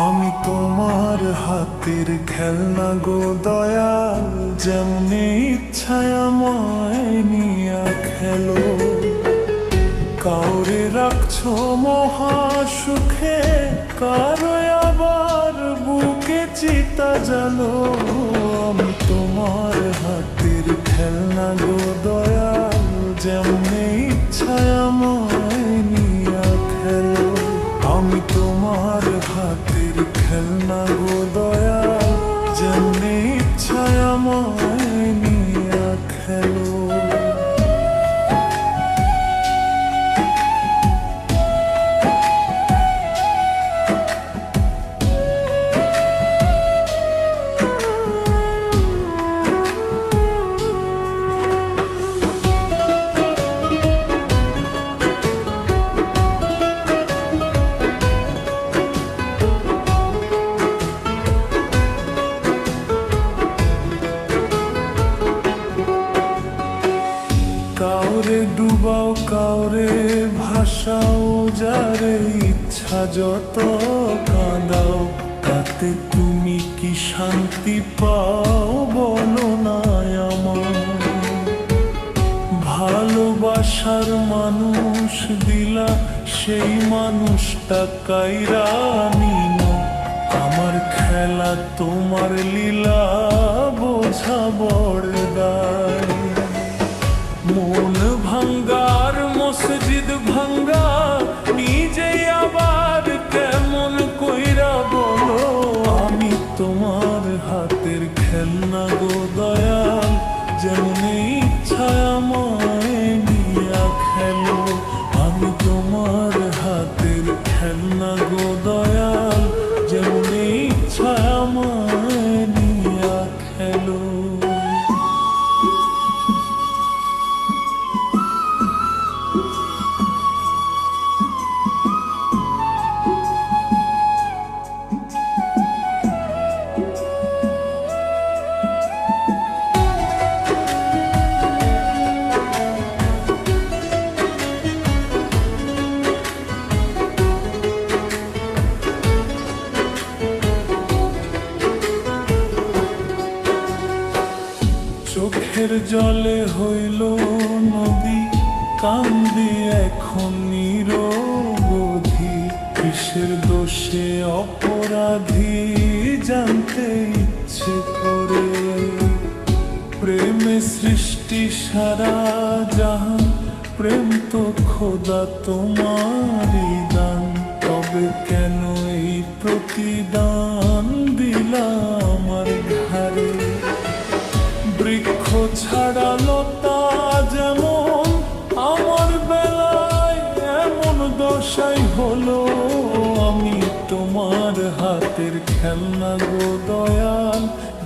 আমি তোমার হাতের খেলনা গো দয়াল, যেমনি ইচ্ছায় আমায় নিয়া খেলো। কাউরে রাখছো মহা সুখে, কারো আবার বুকে চিতা জালো। আমি তোমার হাতের খেলনা গো দয়াল, যেমনি ইচ্ছায় আমায় নিয়া খেলো। আমি তোমার হাতের খেলনা গো দয়াল, যেমনি ইচ্ছায় আমায় নিয়া খেলো। কাউরে ডুবাও কাউরে ভাসাও, যারে ইচ্ছা যত কাঁদাও। তাতে তুমি কি শান্তি পাও বলো না আমার? ভালোবাসার মানুষ দিলা, সেই মানুষটা কাইরা নিনো। আমার খেলা তোমার লীলা, বোঝা বড় দায়। মন ভাঙ্গার মসজিদ ভাঙ্গা, নিজেই আবার কেমন কইরা বলো। আমি তোমার হাতের খেলনা গো দয়াল, যেমনি ইচ্ছা আমায় নিয়া খেলো। আমি তোমার হাতের খেলনা গো দয়াল, যেমনি ইচ্ছা আমায় নিয়া খেলো। চোখের জলে হইল নদী, কান্দি এখন নিরবধি। কিসের দোষে অপরাধী, জানতে ইচ্ছে করে। প্রেমে সৃষ্টি সারা জাহান, প্রেম তো খোদা তোমারই দান। তবে কেন এই প্রতিদান দিলা আমার ঘাড়ে? বৃক্ষ ছাড়া লতা যেমন, আমার বেলায় এমন দশাই হলো। আমি তোমার হাতের খেলনা গো দয়াল,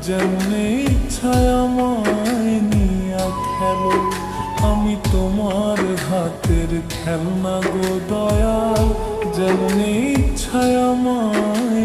যেমনি ইচ্ছায় আমায় নিয়া খেলো। আমি তোমার হাতের খেলনা গো দয়াল, যেমনি ইচ্ছায় আমায়